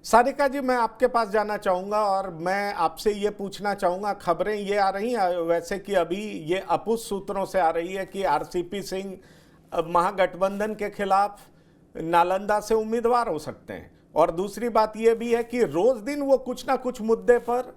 सारिका जी, मैं आपके पास जाना चाहूंगा और मैं आपसे ये पूछना चाहूंगा, खबरें ये आ रही हैं वैसे कि अभी ये अपुष्ट सूत्रों से आ रही है कि आरसीपी सिंह महागठबंधन के खिलाफ नालंदा से उम्मीदवार हो सकते हैं। और दूसरी बात ये भी है कि रोज दिन वो कुछ ना कुछ मुद्दे पर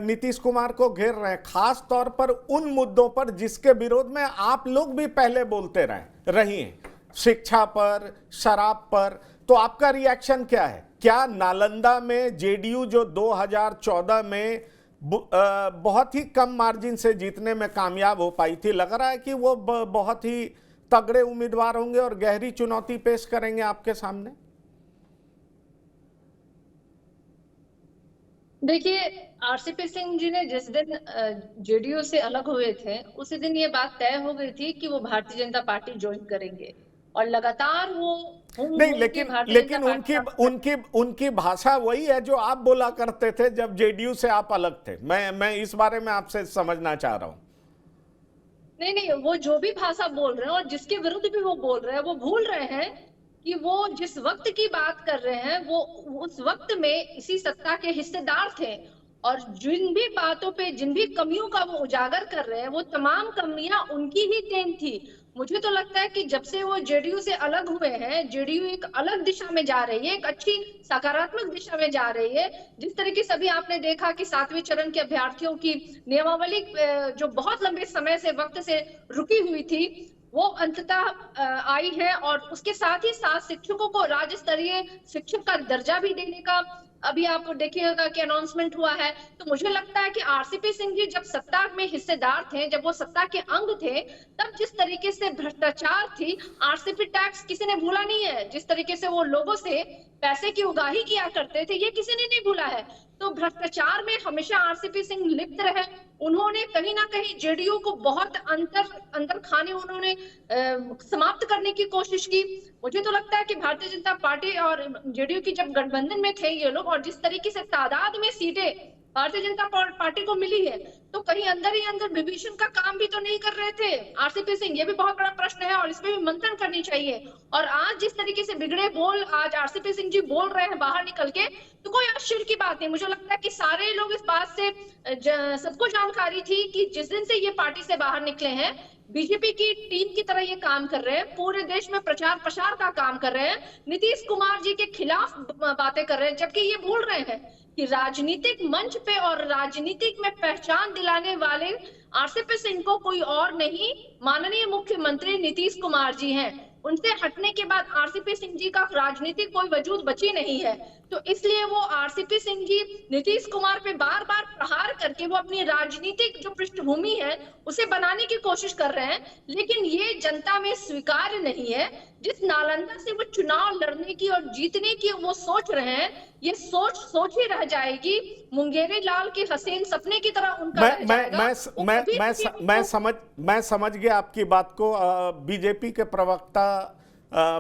नीतीश कुमार को घेर रहे हैं, खास तौर पर उन मुद्दों पर जिसके विरोध में आप लोग भी पहले बोलते रही हैं, शिक्षा पर, शराब पर। तो आपका रिएक्शन क्या है? क्या नालंदा में जेडीयू जो 2014 में बहुत ही कम मार्जिन से जीतने में कामयाब हो पाई थी, लग रहा है कि वो बहुत ही तगड़े उम्मीदवार होंगे और गहरी चुनौती पेश करेंगे आपके सामने? देखिए, आरसीपी सिंह जी ने जिस दिन जेडीयू से अलग हुए थे, उसी दिन ये बात तय हो गई थी कि वो भारतीय जनता पार्टी ज्वाइन करेंगे और लगातार वो नहीं, लेकिन उनकी भाषा वही है जो आप बोला करते थे जब जेडीयू से आप अलग थे। मैं इस बारे में आपसे समझना चाह रहा हूं। नहीं नहीं, वो जो भी भाषा बोल रहे हैं और जिसके विरुद्ध भी वो बोल रहे हैं, वो भूल रहे हैं कि वो जिस वक्त की बात कर रहे हैं वो उस वक्त में इसी सत्ता के हिस्सेदार थे। और जिन भी बातों पे, जिन भी कमियों का वो उजागर कर रहे हैं, वो तमाम कमियां उनकी ही देन थी। मुझे तो लगता है कि जब से वो जेडीयू से अलग हुए हैं, जेडीयू एक अलग दिशा में जा रही है, एक अच्छी सकारात्मक दिशा में जा रही है। जिस तरीके से अभी आपने देखा कि 7वें चरण के अभ्यर्थियों की नियमावली जो बहुत लंबे समय से वक्त से रुकी हुई थी, वो अंततः आई है। और उसके साथ ही साथ शिक्षकों को राज्य स्तरीय शिक्षक का दर्जा भी देने का अभी आप देखिएगा कि अनाउंसमेंट हुआ है। तो मुझे लगता है कि आरसीपी सिंह जी जब सत्ता में हिस्सेदार थे, जब वो सत्ता के अंग थे, तब जिस तरीके से भ्रष्टाचार थी, आरसीपी टैक्स किसी ने भूला नहीं है। जिस तरीके से वो लोगों से पैसे की उगाही किया करते थे, ये किसी ने नहीं भूला है। तो भ्रष्टाचार में हमेशा आरसीपी सिंह लिप्त रहे। उन्होंने कहीं ना कहीं जेडीयू को बहुत अंदर खाने उन्होंने समाप्त करने की कोशिश की। मुझे तो लगता है कि भारतीय जनता पार्टी और जेडीयू की जब गठबंधन में थे ये लोग, और जिस तरीके से तादाद में सीटें भारतीय जनता पार्टी को मिली है, तो कहीं अंदर ही अंदर विभीषण का काम भी तो नहीं कर रहे थे आरसीपी सिंह? ये भी बहुत बड़ा प्रश्न है और इस पे भी मंथन करनी चाहिए। और आज जिस तरीके से बिगड़े बोल आज आरसीपी सिंह जी बोल रहे हैं बाहर निकल के, तो कोई आश्चर्य की बात नहीं। मुझे लगता है कि सारे लोग इस बात से सबको जानकारी थी कि जिस दिन से ये पार्टी से बाहर निकले हैं, बीजेपी की टीम की तरह ये काम कर रहे हैं, पूरे देश में प्रचार प्रसार का काम कर रहे हैं, नीतीश कुमार जी के खिलाफ बातें कर रहे हैं, जबकि ये भूल रहे हैं कि राजनीतिक मंच पे और राजनीतिक में पहचान दिलाने वाले आरसीपी सिंह को कोई और नहीं, माननीय मुख्यमंत्री नीतीश कुमार जी हैं। उनसे हटने के बाद आरसीपी सिंह जी का राजनीतिक कोई वजूद बची नहीं है। तो इसलिए वो आरसीपी सिंह जी नीतीश कुमार पे बार बार प्रहार करके वो अपनी राजनीतिक जो पृष्ठभूमि है उसे बनाने की कोशिश कर रहे हैं। लेकिन ये जनता में स्वीकार्य नहीं है। जिस नालंदा से वो चुनाव लड़ने की और जीतने की वो सोच रहे हैं, ये सोच ही रह जाएगी। मुंगेरी लाल के हसीन सपने की तरह उनका रह जाएगा। मैं समझ गया आपकी बात को। बीजेपी के प्रवक्ता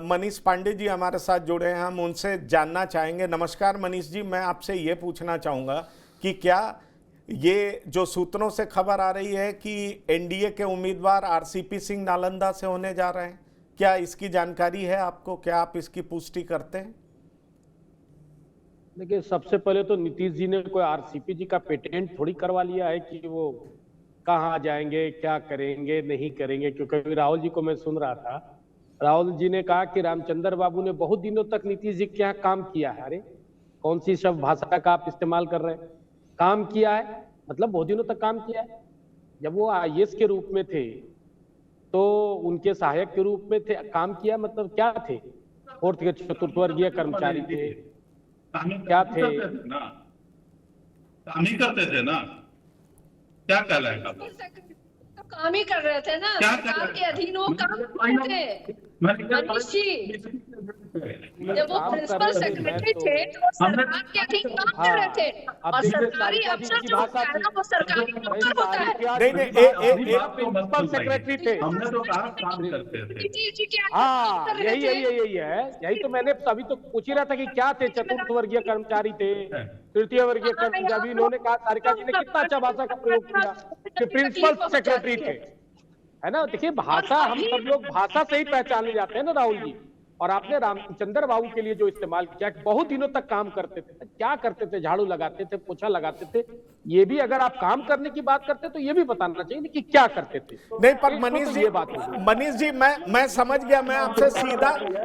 मनीष पांडे जी हमारे साथ जुड़े हैं, हम उनसे जानना चाहेंगे। नमस्कार मनीष जी, मैं आपसे ये पूछना चाहूँगा कि क्या ये जो सूत्रों से खबर आ रही है कि एनडीए के उम्मीदवार आरसीपी सिंह नालंदा से होने जा रहे हैं, क्या इसकी जानकारी है आपको? क्या आप इसकी पुष्टि करते हैं? देखिए, सबसे पहले तो नीतीश जी ने कोई आरसीपी जी का पेटेंट थोड़ी करवा लिया है कि वो कहाँ जाएंगे, क्या करेंगे, नहीं करेंगे। क्योंकि राहुल जी को मैं सुन रहा था, राहुल जी ने कहा कि रामचंद्र बाबू ने बहुत दिनों तक नीतीश जी के यहाँ काम किया है। अरे कौन सी शब्द भाषा का आप इस्तेमाल कर रहे हैं? काम किया है मतलब बहुत दिनों तक काम किया है। जब वो आईएएस के रूप में थे तो उनके सहायक के रूप में थे, काम किया मतलब क्या थे? फोर्थ के चतुर्थ वर्गीय कर्मचारी थे, क्या थे? काम ही करते थे ना, क्या कहलाएगा? तो काम ही कर रहे थे ना, सरकार के अधीन वो काम कर रहे थे। मनीष जी, जब वो प्रिंसिपल सेक्रेटरी थे तो वो सरकार के अधीन काम कर रहे थे, और सरकारी अफसर जो होता है ना वो सरकारी नौकर होता है। नहीं, प्रिंसिपल सेक्रेटरी थे। हमने तो कहा काम करते थे। हाँ, यही है। यही तो मैंने तभी तो पूछ ही रहा था कि क्या थे? चतुर्थ वर्गीय कर्मचारी थे, तृतीय वर्गीय कर्मचारी। इन्होंने कहा, सारिका जी ने कितना अच्छा भाषा का प्रयोग किया कि प्रिंसिपल सेक्रेटरी थे, है ना। देखिए, भाषा, हम सब लोग भाषा से ही पहचाने जाते हैं ना राहुल जी। और आपने रामचंद्र बाबू के लिए जो इस्तेमाल किया, बहुत दिनों तक काम करते थे, क्या करते थे, झाड़ू लगाते थे, पोछा लगाते थे, ये भी अगर आप काम करने की बात करते तो ये भी बताना चाहिए कि क्या करते थे। नहीं, पर तो मनीष तो जी, ये बात होगी। मनीष जी, मैं समझ गया। मैं आपसे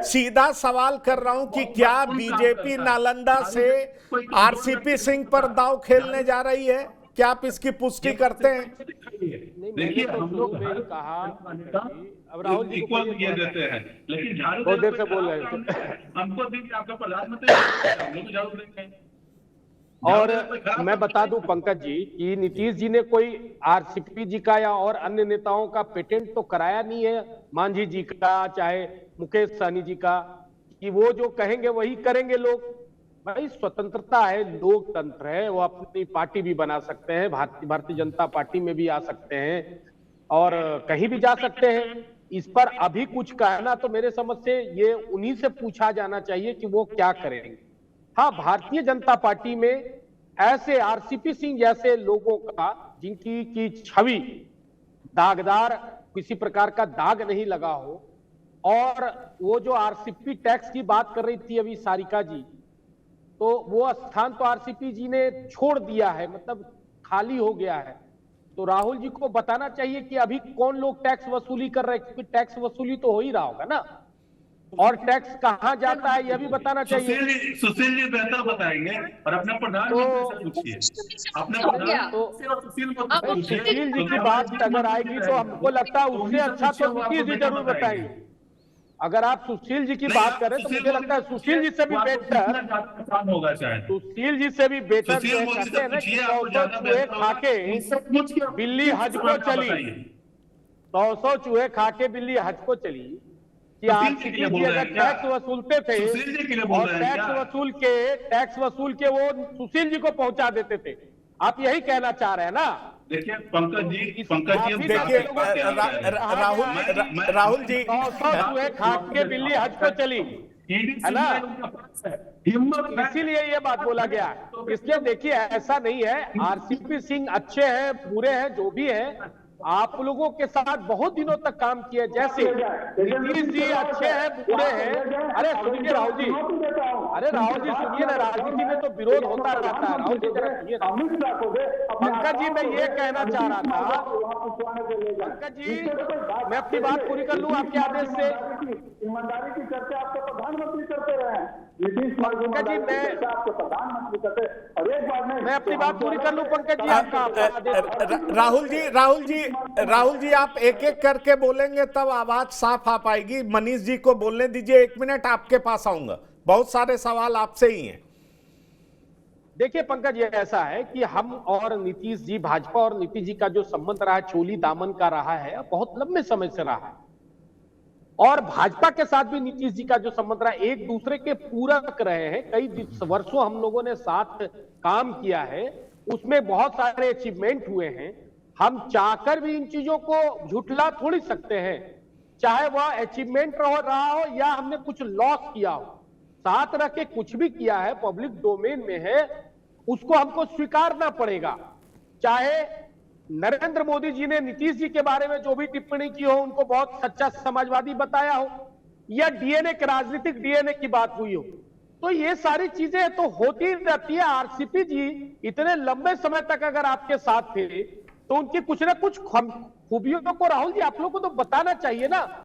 सीधा सवाल कर रहा हूं कि क्या बीजेपी नालंदा से आरसीपी सिंह पर दांव खेलने जा रही है? क्या आप इसकी पुष्टि करते हैं? देखिए, हम लोग में ही कहा, अब राहुल जी को इक्वल ये देते हैं, लेकिन झाड़ू बहुत देर से बोल रहे थे। हमको दीजिए, आपका प्रधानमंत्री, हम लोग झाड़ू देंगे। और मैं बता दूं पंकज जी कि नीतीश जी ने कोई आरसीपी जी का या और अन्य नेताओं का पेटेंट तो कराया नहीं है, मांझी जी का, चाहे मुकेश सहनी जी का, कि वो जो कहेंगे वही करेंगे लोग। भाई स्वतंत्रता है, लोकतंत्र है, वो अपनी पार्टी भी बना सकते हैं, भारतीय जनता पार्टी में भी आ सकते हैं और कहीं भी जा सकते हैं। इस पर अभी कुछ कहना तो मेरे समझ से ये उन्हीं से पूछा जाना चाहिए कि वो क्या करेंगे। हाँ, भारतीय जनता पार्टी में ऐसे आरसीपी सिंह जैसे लोगों का, जिनकी की छवि दागदार, किसी प्रकार का दाग नहीं लगा हो, और वो जो आरसीपी टैक्स की बात कर रही थी अभी सारिका जी, तो वो स्थान तो आरसीपी जी ने छोड़ दिया है, मतलब खाली हो गया है। तो राहुल जी को बताना चाहिए कि अभी कौन लोग टैक्स वसूली कर रहे हैं, क्योंकि टैक्स वसूली तो हो ही रहा होगा ना, और टैक्स कहां जाता है यह भी बताना चाहिए। सुशील जी बेहतर बताएंगे, और अपने प्रधानमंत्री से पूछिए, अपने प्रधानमंत्री और सुशील को पूछिए। सुशील जी की बात अगर आएगी तो हमको लगता है उससे अच्छा तो नीतीश जी जरूर बताएंगे। अगर आप सुशील जी की बात करें तो मुझे लगता है सुशील जी से भी बेटर होगा शायद, सुशील जी से भी बेटर कहते हैं ना कि 100 चूहे खाके बिल्ली हज को चली, 100 चूहे खाके बिल्ली हज को चली, कि आरसीपी जी अगर टैक्स वसूलते थे और टैक्स वसूल के वो सुशील जी को पहुंचा देते थे। आप यही कहना चाह रहे हैं ना? देखिए पंकज जी, देखिए राहुल जी, 100 चूहे खा के बिल्ली हज को चली है ना, इसीलिए ये बात बोला गया। इसलिए देखिए ऐसा नहीं है, आरसीपी सिंह अच्छे हैं, बुरे हैं, जो भी है, आप लोगों के साथ बहुत दिनों तक काम किया। जैसे नीतीश जी अच्छे हैं, बुरे हैं, अरे सुनिए राहुल जी, अरे राहुल जी सुनिए ना, राजनीति में तो विरोध होता रहता है। राहुल जी जरा सुनिए। पंकज जी, मैं ये कहना चाह रहा था, पंकज जी मैं अपनी बात पूरी कर लूं आपके आदेश से। ईमानदारी की चर्चा आपके प्रधानमंत्री करते रहे, पंकज जी प्रधानमंत्री करते, और एक बार मैं अपनी बात पूरी कर लूं पंकज जी, आपका राहुल जी आप एक एक करके बोलेंगे तब आवाज साफ आ पाएगी। मनीष जी को बोलने दीजिए, 1 मिनट आपके पास आऊंगा, बहुत सारे सवाल आपसे ही हैं। देखिए पंकज, ये ऐसा है कि हम और नीतीश जी, भाजपा और नीतीश जी का जो संबंध रहा है, चोली दामन का रहा है, बहुत लंबे समय से रहा है, और भाजपा के साथ भी नीतीश जी का जो संबंध रहा है, एक दूसरे के पूरक रहे हैं। कई वर्षों हम लोगों ने साथ काम किया है, उसमें बहुत सारे अचीवमेंट हुए हैं। हम चाहकर भी इन चीजों को झुठला थोड़ी सकते हैं, चाहे वह अचीवमेंट रहा हो या हमने कुछ लॉस किया हो। साथ रह के कुछ भी किया है, पब्लिक डोमेन में है, उसको हमको स्वीकारना पड़ेगा। चाहे नरेंद्र मोदी जी ने नीतीश जी के बारे में जो भी टिप्पणी की हो, उनको बहुत सच्चा समाजवादी बताया हो, या डीएनए के राजनीतिक डीएनए की बात हुई हो, तो ये सारी चीजें तो होती रहती है। आरसीपी जी इतने लंबे समय तक अगर आपके साथ थे तो उनकी कुछ ना कुछ खूबियों को राहुल जी आप लोग को तो बताना चाहिए ना।